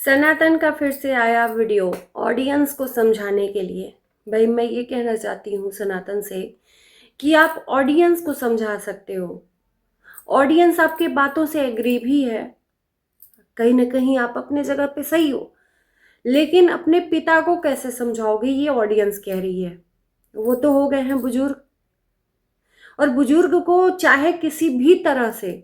सनातन का फिर से आया वीडियो ऑडियंस को समझाने के लिए। भाई मैं ये कहना चाहती हूँ सनातन से कि आप ऑडियंस को समझा सकते हो। ऑडियंस आपके बातों से एग्री भी है, कहीं ना कहीं आप अपने जगह पे सही हो, लेकिन अपने पिता को कैसे समझाओगे ये ऑडियंस कह रही है। वो तो हो गए हैं बुजुर्ग, और बुजुर्ग को चाहे किसी भी तरह से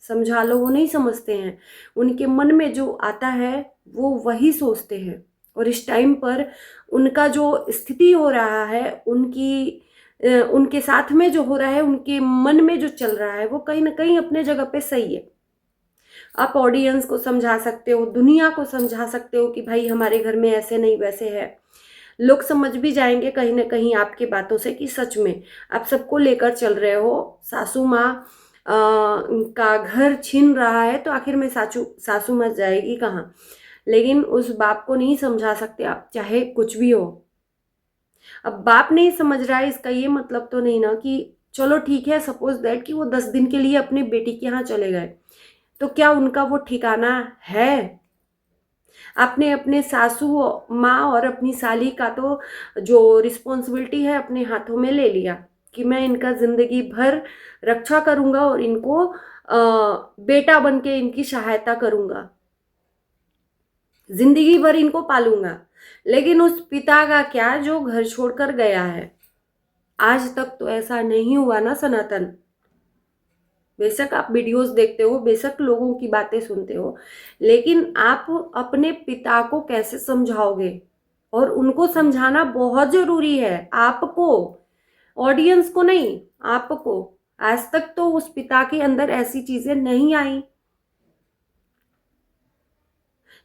समझा लो वो नहीं समझते हैं। उनके मन में जो आता है वो वही सोचते हैं, और इस टाइम पर उनका जो स्थिति हो रहा है, उनके साथ में जो हो रहा है, उनके मन में जो चल रहा है, वो कहीं ना कहीं अपने जगह पे सही है। आप ऑडियंस को समझा सकते हो, दुनिया को समझा सकते हो कि भाई हमारे घर में ऐसे नहीं वैसे है। लोग समझ भी जाएंगे कहीं ना कहीं आपकी बातों से कि सच में आप सबको लेकर चल रहे हो। सासू माँ का घर छीन रहा है तो आखिर में सासू सासू माँ जाएगी कहाँ। लेकिन उस बाप को नहीं समझा सकते आप, चाहे कुछ भी हो। अब बाप नहीं समझ रहा है, इसका ये मतलब तो नहीं ना कि चलो ठीक है, सपोज दैट कि वो 10 दिन के लिए अपनी बेटी के यहाँ चले गए, तो क्या उनका वो ठिकाना है? आपने अपने सासू माँ और अपनी साली का तो जो रिस्पॉन्सिबिलिटी है अपने हाथों में ले लिया कि मैं इनका जिंदगी भर रक्षा करूंगा और इनको बेटा बन के इनकी सहायता करूंगा, जिंदगी भर इनको पालूंगा। लेकिन उस पिता का क्या जो घर छोड़कर गया है? आज तक तो ऐसा नहीं हुआ ना सनातन। बेशक आप वीडियोस देखते हो, बेशक लोगों की बातें सुनते हो, लेकिन आप अपने पिता को कैसे समझाओगे? और उनको समझाना बहुत जरूरी है, आपको, ऑडियंस को नहीं, आपको। आज तक तो उस पिता के अंदर ऐसी चीजें नहीं आई।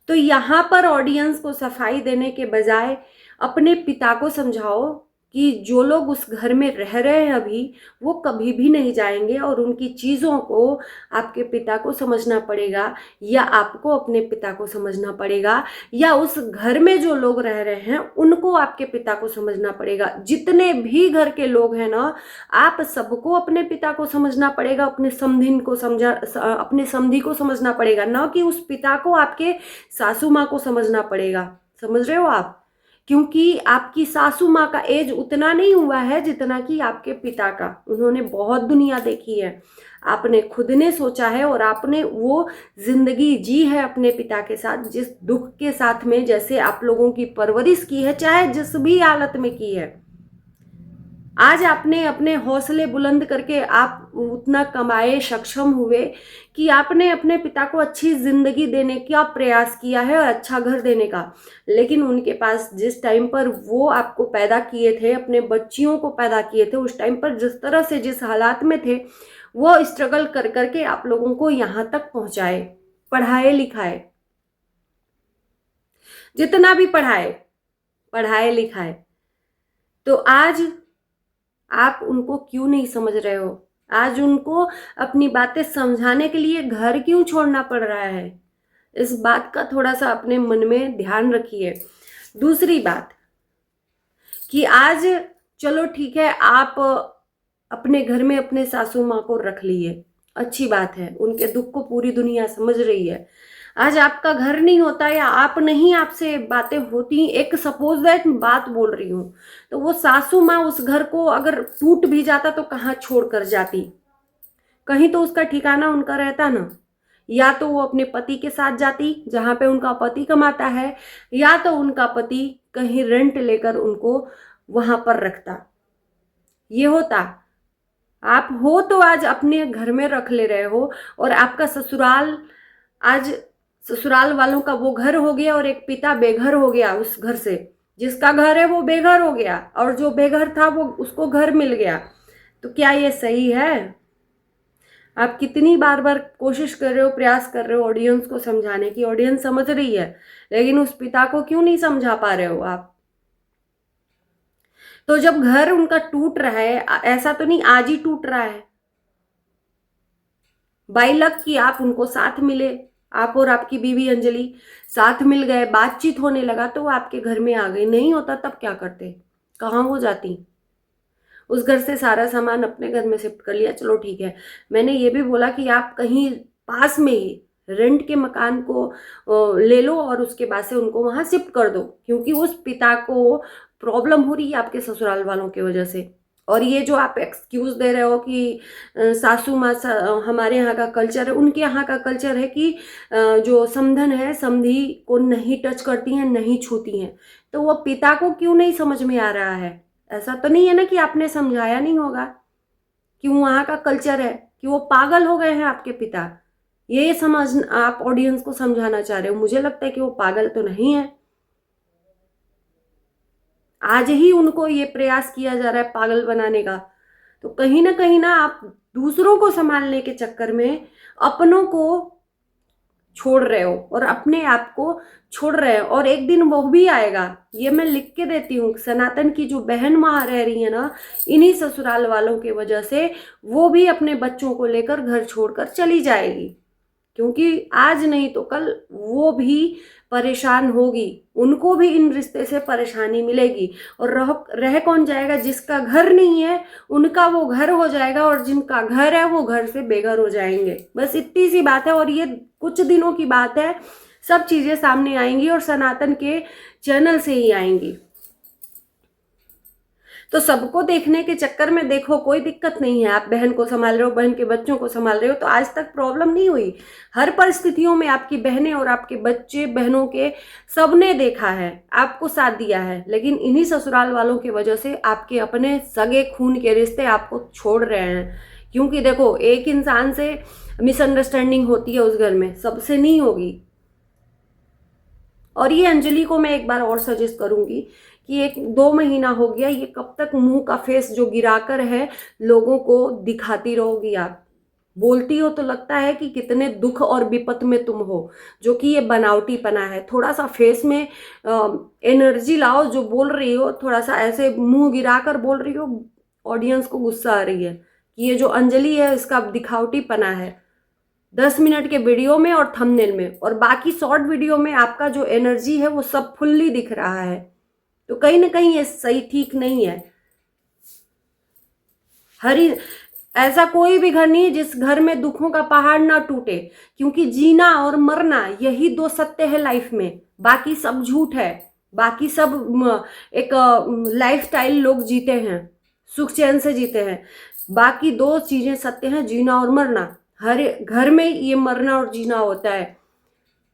तो यहां पर ऑडियंस को सफाई देने के बजाय अपने पिता को समझाओ कि जो लोग उस घर में रह रहे हैं अभी, वो कभी भी नहीं जाएंगे, और उनकी चीजों को आपके पिता को समझना पड़ेगा, या आपको अपने पिता को समझना पड़ेगा, या उस घर में जो लोग रह रहे हैं उनको आपके पिता को समझना पड़ेगा। जितने भी घर के लोग हैं ना, आप सबको अपने पिता को समझना पड़ेगा, अपने समधी को समझना पड़ेगा, ना कि उस पिता को आपके सासू माँ को समझना पड़ेगा। समझ रहे हो आप? क्योंकि आपकी सासू माँ का एज उतना नहीं हुआ है जितना कि आपके पिता का। उन्होंने बहुत दुनिया देखी है, आपने खुद ने सोचा है, और आपने वो जिंदगी जी है अपने पिता के साथ, जिस दुख के साथ में जैसे आप लोगों की परवरिश की है, चाहे जिस भी हालत में की है। आज आपने अपने हौसले बुलंद करके आप उतना कमाए, सक्षम हुए कि आपने अपने पिता को अच्छी जिंदगी देने का प्रयास किया है और अच्छा घर देने का। लेकिन उनके पास जिस टाइम पर वो आपको पैदा किए थे, अपने बच्चियों को पैदा किए थे, उस टाइम पर जिस तरह से जिस हालात में थे, वो स्ट्रगल कर करके आप लोगों को यहाँ तक पहुंचाए, पढ़ाए लिखाए, जितना भी पढ़ाए पढ़ाए लिखाए। तो आज आप उनको क्यों नहीं समझ रहे हो? आज उनको अपनी बातें समझाने के लिए घर क्यों छोड़ना पड़ रहा है? इस बात का थोड़ा सा अपने मन में ध्यान रखिए। दूसरी बात कि आज चलो ठीक है, आप अपने घर में अपने सासू माँ को रख लिए, अच्छी बात है, उनके दुख को पूरी दुनिया समझ रही है। आज आपका घर नहीं होता या आप नहीं, आपसे बातें होती, एक सपोज दैट बात बोल रही हूँ, तो वो सासू माँ उस घर को अगर टूट भी जाता तो कहाँ छोड़ कर जाती? कहीं तो उसका ठिकाना उनका रहता ना। या तो वो अपने पति के साथ जाती जहां पे उनका पति कमाता है, या तो उनका पति कहीं रेंट लेकर उनको वहां पर रखता। ये होता। आप हो तो आज अपने घर में रख ले रहे हो, और आपका ससुराल, आज ससुराल वालों का वो घर हो गया और एक पिता बेघर हो गया उस घर से। जिसका घर है वो बेघर हो गया, और जो बेघर था वो उसको घर मिल गया। तो क्या ये सही है? आप कितनी बार बार कोशिश कर रहे हो, प्रयास कर रहे हो ऑडियंस को समझाने की, ऑडियंस समझ रही है, लेकिन उस पिता को क्यों नहीं समझा पा रहे हो आप? तो जब घर उनका टूट रहा है, ऐसा तो नहीं आज ही टूट रहा है, बाई लक कि आप उनको साथ मिले, आप और आपकी बीवी अंजलि साथ मिल गए, बातचीत होने लगा तो वो आपके घर में आ गई। नहीं होता तब क्या करते? कहाँ हो जाती? उस घर से सारा सामान अपने घर में शिफ्ट कर लिया, चलो ठीक है। मैंने ये भी बोला कि आप कहीं पास में ही रेंट के मकान को ले लो और उसके बाद से उनको वहाँ शिफ्ट कर दो, क्योंकि उस पिता को प्रॉब्लम हो रही है आपके ससुराल वालों की वजह से। और ये जो आप एक्सक्यूज दे रहे हो कि सासू माँ हमारे यहाँ का कल्चर है, उनके यहाँ का कल्चर है कि जो समधन है समधी को नहीं टच करती हैं, नहीं छूती हैं, तो वो पिता को क्यों नहीं समझ में आ रहा है? ऐसा तो नहीं है ना कि आपने समझाया नहीं होगा कि वहाँ का कल्चर है, कि वो पागल हो गए हैं आपके पिता? ये समझ आप ऑडियंस को समझाना चाह रहे हो? मुझे लगता है कि वो पागल तो नहीं है। आज ही उनको ये प्रयास किया जा रहा है पागल बनाने का। तो कहीं ना आप दूसरों को संभालने के चक्कर में अपनों को छोड़ रहे हो और अपने आप को छोड़ रहे हो। और एक दिन वो भी आएगा, ये मैं लिख के देती हूँ, सनातन की जो बहन वहां रह रही है ना, इन्हीं ससुराल वालों की वजह से वो भी अपने बच्चों को लेकर घर छोड़कर चली जाएगी, क्योंकि आज नहीं तो कल वो भी परेशान होगी, उनको भी इन रिश्ते से परेशानी मिलेगी। और रह कौन जाएगा? जिसका घर नहीं है उनका वो घर हो जाएगा, और जिनका घर है वो घर से बेघर हो जाएंगे। बस इतनी सी बात है, और ये कुछ दिनों की बात है। सब चीजें सामने आएंगी और सनातन के चैनल से ही आएंगी। तो सबको देखने के चक्कर में देखो, कोई दिक्कत नहीं है। आप बहन को संभाल रहे हो, बहन के बच्चों को संभाल रहे हो, तो आज तक प्रॉब्लम नहीं हुई। हर परिस्थितियों में आपकी बहनें और आपके बच्चे बहनों के सबने देखा है, आपको साथ दिया है। लेकिन इन्हीं ससुराल वालों की वजह से आपके अपने सगे खून के रिश्ते आपको छोड़ रहे हैं। क्योंकि देखो, एक इंसान से मिसअंडरस्टैंडिंग होती है उस घर में, सबसे नहीं होगी। और ये अंजलि को मैं एक बार और सजेस्ट करूंगी कि 1-2 महीना हो गया, ये कब तक मुंह का फेस जो गिराकर है लोगों को दिखाती रहोगी? आप बोलती हो तो लगता है कि कितने दुख और विपत में तुम हो, जो कि ये बनावटी पना है। थोड़ा सा फेस में एनर्जी लाओ। जो बोल रही हो थोड़ा सा ऐसे मुंह गिराकर बोल रही हो, ऑडियंस को गुस्सा आ रही है कि ये जो अंजलि है इसका दिखावटी पना है। 10 मिनट के वीडियो में और थंबनेल में और बाकी शॉर्ट वीडियो में आपका जो एनर्जी है वो सब फुल्ली दिख रहा है। तो कहीं ना कहीं ये सही ठीक नहीं है। ऐसा कोई भी घर नहीं है जिस घर में दुखों का पहाड़ ना टूटे, क्योंकि जीना और मरना यही 2 सत्य है लाइफ में। बाकी सब झूठ है। बाकी सब एक लाइफस्टाइल लोग जीते हैं, सुख चैन से जीते हैं। बाकी 2 चीजें सत्य हैं, जीना और मरना। हर घर में ये मरना और जीना होता है।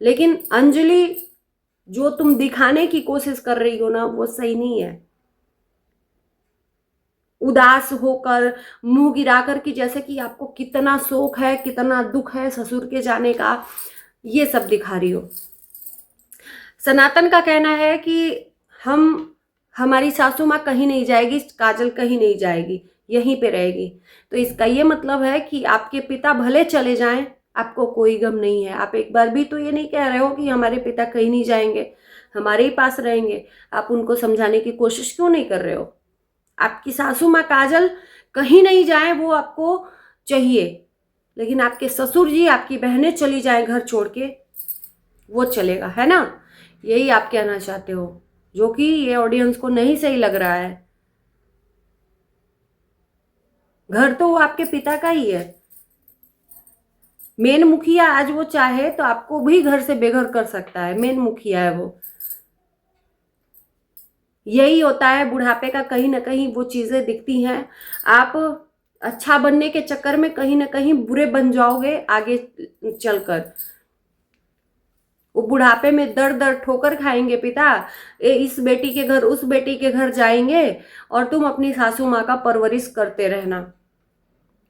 लेकिन अंजलि, जो तुम दिखाने की कोशिश कर रही हो ना, वो सही नहीं है। उदास होकर, मुंह गिराकर, कि जैसे कि आपको कितना शोक है, कितना दुख है ससुर के जाने का, ये सब दिखा रही हो। सनातन का कहना है कि हमारी सासू माँ कहीं नहीं जाएगी, काजल कहीं नहीं जाएगी, यहीं पे रहेगी। तो इसका ये मतलब है कि आपके पिता भले चले जाएं, आपको कोई गम नहीं है। आप एक बार भी तो ये नहीं कह रहे हो कि हमारे पिता कहीं नहीं जाएंगे, हमारे ही पास रहेंगे। आप उनको समझाने की कोशिश क्यों नहीं कर रहे हो? आपकी सासू माँ काजल कहीं नहीं जाए, वो आपको चाहिए। लेकिन आपके ससुर जी, आपकी बहनें चली जाए घर छोड़ के, वो चलेगा, है ना? यही आप कहना चाहते हो, जो कि ये ऑडियंस को नहीं सही लग रहा है। घर तो वो आपके पिता का ही है। मेन मुखिया आज वो चाहे तो आपको भी घर से बेघर कर सकता है। मेन मुखिया है वो। यही होता है बुढ़ापे का, कहीं ना कहीं वो चीजें दिखती हैं। आप अच्छा बनने के चक्कर में कहीं ना कहीं बुरे बन जाओगे आगे चलकर। वो बुढ़ापे में दर दर ठोकर खाएंगे पिता, इस बेटी के घर उस बेटी के घर जाएंगे, और तुम अपनी सासू माँ का परवरिश करते रहना,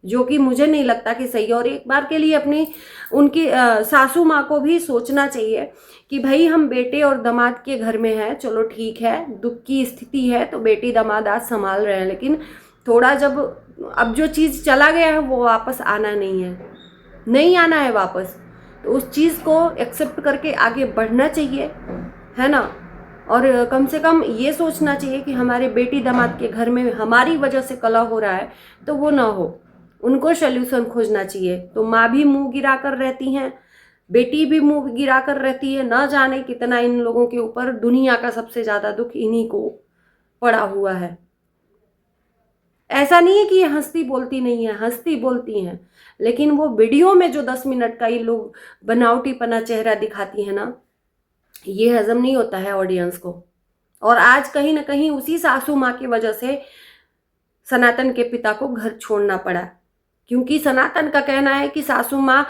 जो कि मुझे नहीं लगता कि सही है। और एक बार के लिए अपनी उनकी सासू माँ को भी सोचना चाहिए कि भाई हम बेटे और दामाद के घर में हैं, चलो ठीक है, दुख की स्थिति है तो बेटी दामाद आज संभाल रहे हैं, लेकिन थोड़ा जब अब जो चीज़ चला गया है वो वापस आना नहीं है, नहीं आना है वापस। तो उस चीज़ को एक्सेप्ट करके आगे बढ़ना चाहिए, है ना? और कम से कम ये सोचना चाहिए कि हमारे बेटी दामाद के घर में हमारी वजह से कलह हो रहा है तो वो ना हो, उनको सोल्यूशन खोजना चाहिए। तो माँ भी मुंह गिरा कर रहती हैं, बेटी भी मुंह गिरा कर रहती है। ना जाने कितना इन लोगों के ऊपर दुनिया का सबसे ज्यादा दुख इन्हीं को पड़ा हुआ है। ऐसा नहीं है कि ये हंसती बोलती नहीं है, हंसती बोलती हैं, लेकिन वो वीडियो में जो 10 मिनट का ये लोग बनावटीपना चेहरा दिखाती है ना, ये हजम नहीं होता है ऑडियंस को। और आज कहीं ना कहीं उसी सासू माँ की वजह से सनातन के पिता को घर छोड़ना पड़ा, क्योंकि सनातन का कहना है कि सासू माँ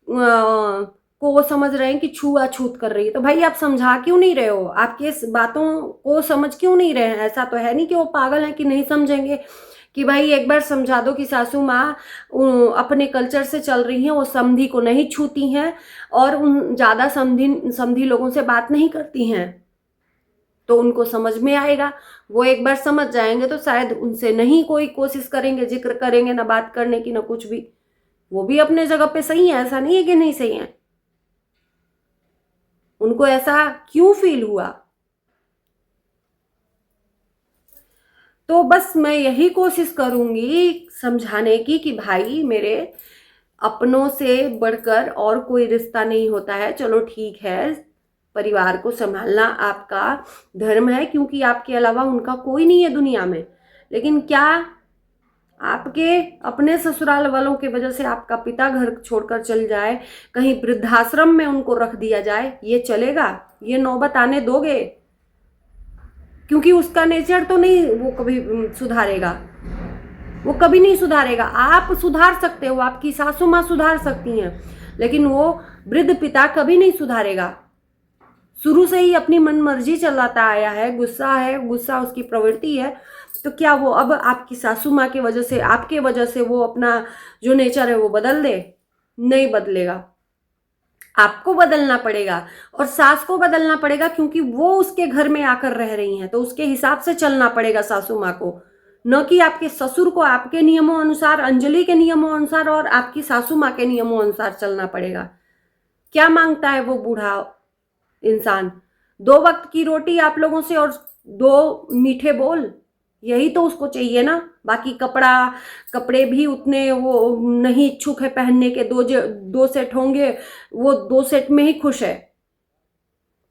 को वो समझ रहे हैं कि छुआछूत कर रही है। तो भाई आप समझा क्यों नहीं रहे हो, आपकी इस बातों को समझ क्यों नहीं रहे हैं? ऐसा तो है नहीं कि वो पागल हैं कि नहीं समझेंगे, कि भाई एक बार समझा दो कि सासू माँ अपने कल्चर से चल रही हैं, वो समधी को नहीं छूती हैं और उन ज़्यादा समधी लोगों से बात नहीं करती हैं, तो उनको समझ में आएगा। वो एक बार समझ जाएंगे तो शायद उनसे नहीं कोई कोशिश करेंगे, जिक्र करेंगे, ना बात करने की ना कुछ भी। वो भी अपने जगह पे सही है, ऐसा नहीं है कि नहीं सही है। उनको ऐसा क्यों फील हुआ? तो बस मैं यही कोशिश करूंगी समझाने की कि भाई मेरे, अपनों से बढ़कर और कोई रिश्ता नहीं होता है। चलो ठीक है, परिवार को संभालना आपका धर्म है, क्योंकि आपके अलावा उनका कोई नहीं है दुनिया में। लेकिन क्या आपके अपने ससुराल वालों की वजह से आपका पिता घर छोड़कर चल जाए, कहीं वृद्धाश्रम में उनको रख दिया जाए, ये चलेगा? ये नौबत आने दोगे? क्योंकि उसका नेचर तो नहीं वो कभी सुधारेगा, वो कभी नहीं सुधारेगा। आप सुधार सकते हो, आपकी सासू माँ सुधार सकती हैं, लेकिन वो वृद्ध पिता कभी नहीं सुधारेगा। शुरू से ही अपनी मन मर्जी चलाता आया है, गुस्सा उसकी प्रवृत्ति है। तो क्या वो अब आपकी सासू माँ की वजह से, आपके वजह से वो अपना जो नेचर है वो बदल दे? नहीं बदलेगा। आपको बदलना पड़ेगा और सास को बदलना पड़ेगा, क्योंकि वो उसके घर में आकर रह रही हैं, तो उसके हिसाब से चलना पड़ेगा सासू माँ को, न कि आपके ससुर को आपके नियमों अनुसार, अंजलि के नियमों अनुसार और आपकी सासू माँ के नियमों अनुसार चलना पड़ेगा। क्या मांगता है वो बूढ़ा इंसान? 2 वक्त की रोटी आप लोगों से और 2 मीठे बोल, यही तो उसको चाहिए ना। बाकी कपड़े भी उतने वो नहीं इच्छुक है पहनने के। 2 सेट होंगे, वो 2 सेट में ही खुश है।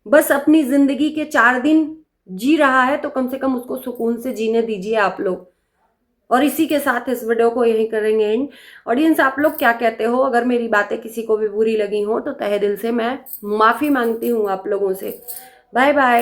बस अपनी जिंदगी के 4 दिन जी रहा है, तो कम से कम उसको सुकून से जीने दीजिए आप लोग। और इसी के साथ इस वीडियो को यहीं करेंगे एंड। ऑडियंस, आप लोग क्या कहते हो? अगर मेरी बातें किसी को भी बुरी लगी हो तो तहे दिल से मैं माफी मांगती हूँ आप लोगों से। Bye bye.